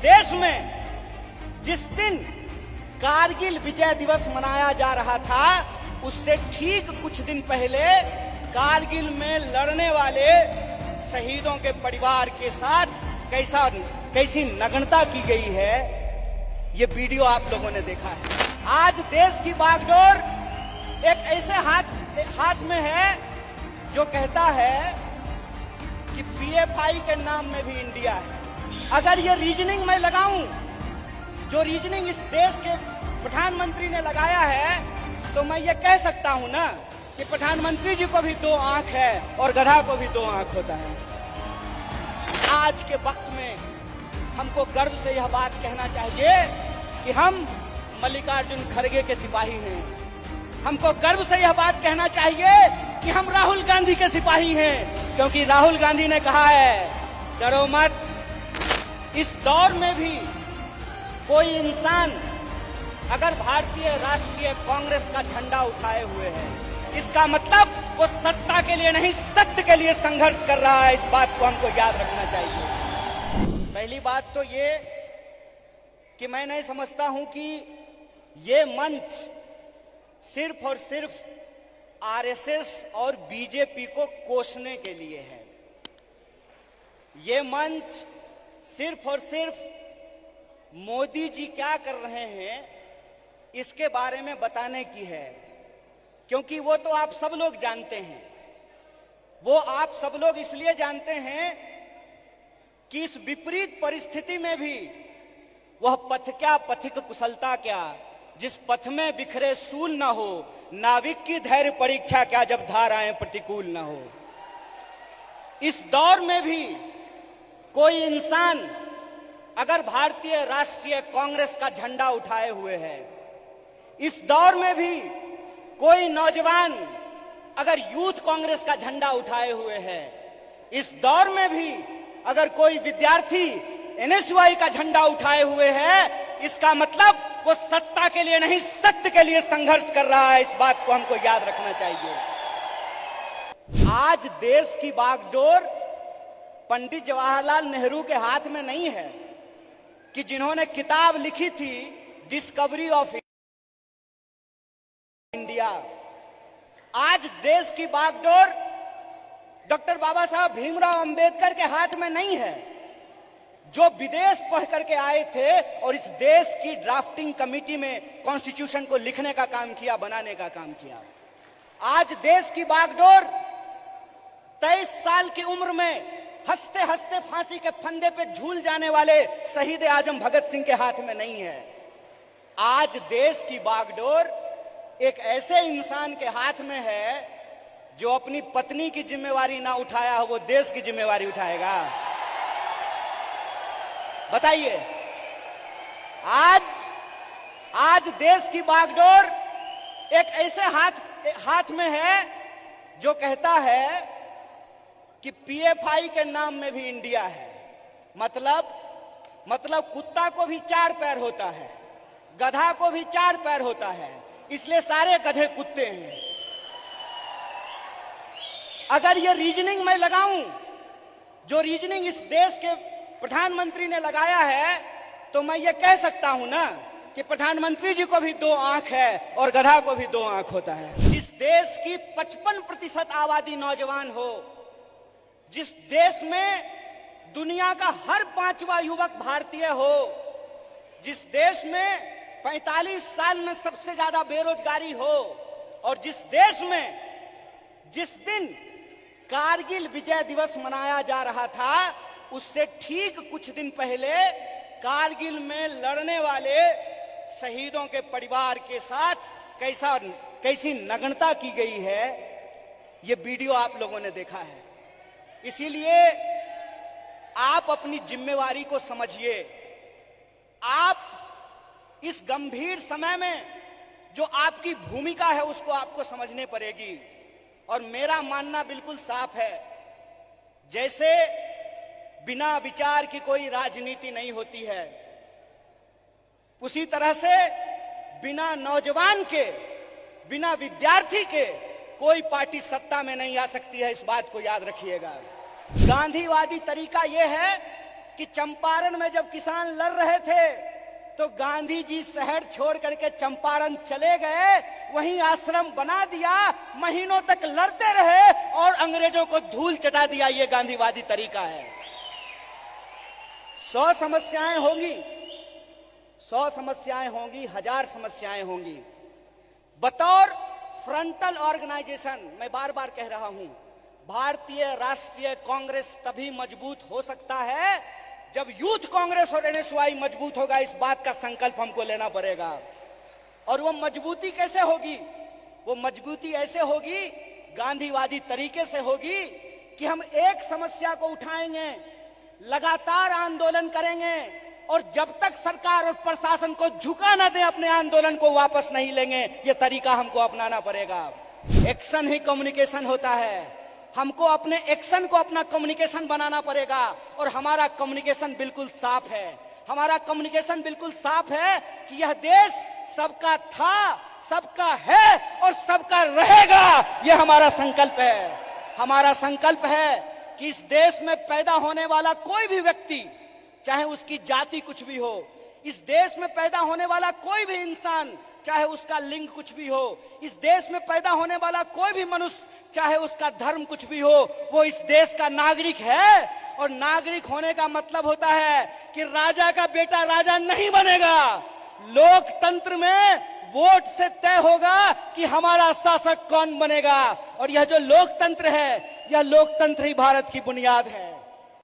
देश में जिस दिन कारगिल विजय दिवस मनाया जा रहा था, उससे ठीक कुछ दिन पहले कारगिल में लड़ने वाले शहीदों के परिवार के साथ कैसी नग्नता की गई है, ये वीडियो आप लोगों ने देखा है। आज देश की बागडोर एक ऐसे हाथ में है जो कहता है कि पीएफआई के नाम में भी इंडिया है। अगर ये रीजनिंग मैं लगाऊं, जो रीजनिंग इस देश के प्रधानमंत्री ने लगाया है, तो मैं ये कह सकता हूं ना कि प्रधानमंत्री जी को भी दो आंख है और गधा को भी दो आंख होता है। आज के वक्त में हमको गर्व से यह बात कहना चाहिए कि हम मल्लिकार्जुन खड़गे के सिपाही हैं। हमको गर्व से यह बात कहना चाहिए कि हम राहुल गांधी के सिपाही हैं, क्योंकि राहुल गांधी ने कहा है डरो मत। इस दौर में भी कोई इंसान अगर भारतीय राष्ट्रीय कांग्रेस का झंडा उठाए हुए है, इसका मतलब वो सत्ता के लिए नहीं, सत्य के लिए संघर्ष कर रहा है। इस बात को हमको याद रखना चाहिए। पहली बात तो ये कि मैं नहीं समझता हूं कि ये मंच सिर्फ और सिर्फ आरएसएस और बीजेपी को कोसने के लिए है। ये मंच सिर्फ और सिर्फ मोदी जी क्या कर रहे हैं इसके बारे में बताने की है, क्योंकि वो तो आप सब लोग जानते हैं। वो आप सब लोग इसलिए जानते हैं कि इस विपरीत परिस्थिति में भी वह पथ क्या, पथिक कुशलता क्या, जिस पथ में बिखरे सूल न हो, नाविक की धैर्य परीक्षा क्या, जब धाराएं प्रतिकूल न हो। इस दौर में भी कोई इंसान अगर भारतीय राष्ट्रीय कांग्रेस का झंडा उठाए हुए है, इस दौर में भी कोई नौजवान अगर यूथ कांग्रेस का झंडा उठाए हुए है, इस दौर में भी अगर कोई विद्यार्थी एनएसयूआई का झंडा उठाए हुए है, इसका मतलब वो सत्ता के लिए नहीं, सत्य के लिए संघर्ष कर रहा है। इस बात को हमको याद रखना चाहिए। आज देश की बागडोर पंडित जवाहरलाल नेहरू के हाथ में नहीं है कि जिन्होंने किताब लिखी थी डिस्कवरी ऑफ इंडिया। आज देश की बागडोर डॉक्टर बाबा साहब भीमराव अंबेडकर के हाथ में नहीं है, जो विदेश पढ़ करके आए थे और इस देश की ड्राफ्टिंग कमेटी में कॉन्स्टिट्यूशन को लिखने का काम किया, बनाने का काम किया। आज देश की बागडोर 23 साल की उम्र में हंसते हंसते फांसी के फंदे पे झूल जाने वाले शहीद आजम भगत सिंह के हाथ में नहीं है। आज देश की बागडोर एक ऐसे इंसान के हाथ में है जो अपनी पत्नी की जिम्मेवारी ना उठाया हो, वो देश की जिम्मेवारी उठाएगा। बताइए, आज देश की बागडोर एक ऐसे हाथ में है जो कहता है कि पीएफआई के नाम में भी इंडिया है। मतलब कुत्ता को भी 4 पैर होता है, गधा को भी 4 पैर होता है, इसलिए सारे गधे कुत्ते हैं। अगर ये रीजनिंग मैं लगाऊं, जो रीजनिंग इस देश के प्रधानमंत्री ने लगाया है, तो मैं ये कह सकता हूं ना कि प्रधानमंत्री जी को भी 2 आंख है और गधा को भी 2 आंख होता है। इस देश की 55% आबादी नौजवान हो, जिस देश में दुनिया का हर 5वां युवक भारतीय हो, जिस देश में 45 साल में सबसे ज्यादा बेरोजगारी हो, और जिस देश में जिस दिन कारगिल विजय दिवस मनाया जा रहा था, उससे ठीक कुछ दिन पहले कारगिल में लड़ने वाले शहीदों के परिवार के साथ कैसी नग्नता की गई है, ये वीडियो आप लोगों ने देखा है। इसीलिए आप अपनी जिम्मेवारी को समझिए। आप इस गंभीर समय में जो आपकी भूमिका है उसको आपको समझने पड़ेगी। और मेरा मानना बिल्कुल साफ है, जैसे बिना विचार की कोई राजनीति नहीं होती है, उसी तरह से बिना नौजवान के, बिना विद्यार्थी के कोई पार्टी सत्ता में नहीं आ सकती है। इस बात को याद रखिएगा। गांधीवादी तरीका यह है कि चंपारण में जब किसान लड़ रहे थे तो गांधी जी शहर छोड़ करके चंपारण चले गए, वहीं आश्रम बना दिया, महीनों तक लड़ते रहे और अंग्रेजों को धूल चटा दिया। ये गांधीवादी तरीका है। 100 समस्याएं होंगी, 100 समस्याएं होंगी, 1000 समस्याएं होंगी। बतौर फ्रंटल ऑर्गेनाइजेशन मैं बार बार कह रहा हूं, भारतीय राष्ट्रीय कांग्रेस तभी मजबूत हो सकता है जब यूथ कांग्रेस और एनएसवाई मजबूत होगा। इस बात का संकल्प हमको लेना पड़ेगा। और वो मजबूती कैसे होगी? वो मजबूती ऐसे होगी, गांधीवादी तरीके से होगी कि हम एक समस्या को उठाएंगे, लगातार आंदोलन करेंगे और जब तक सरकार और प्रशासन को झुका ना दें, अपने आंदोलन को वापस नहीं लेंगे। ये तरीका हमको अपनाना पड़ेगा। एक्शन ही कम्युनिकेशन होता है। हमको अपने एक्शन को अपना कम्युनिकेशन बनाना पड़ेगा। और हमारा कम्युनिकेशन बिल्कुल साफ है। हमारा कम्युनिकेशन बिल्कुल साफ है कि यह देश सबका था, सबका है और सबका रहेगा। यह हमारा संकल्प है। हमारा संकल्प है कि इस देश में पैदा होने वाला कोई भी व्यक्ति, चाहे उसकी जाति कुछ भी हो, इस देश में पैदा होने वाला कोई भी इंसान, चाहे उसका लिंग कुछ भी हो, इस देश में पैदा होने वाला कोई भी मनुष्य, चाहे उसका धर्म कुछ भी हो, वो इस देश का नागरिक है। और नागरिक होने का मतलब होता है कि राजा का बेटा राजा नहीं बनेगा। लोकतंत्र में वोट से तय होगा कि हमारा शासक कौन बनेगा। और यह जो लोकतंत्र है, यह लोकतंत्र ही भारत की बुनियाद है।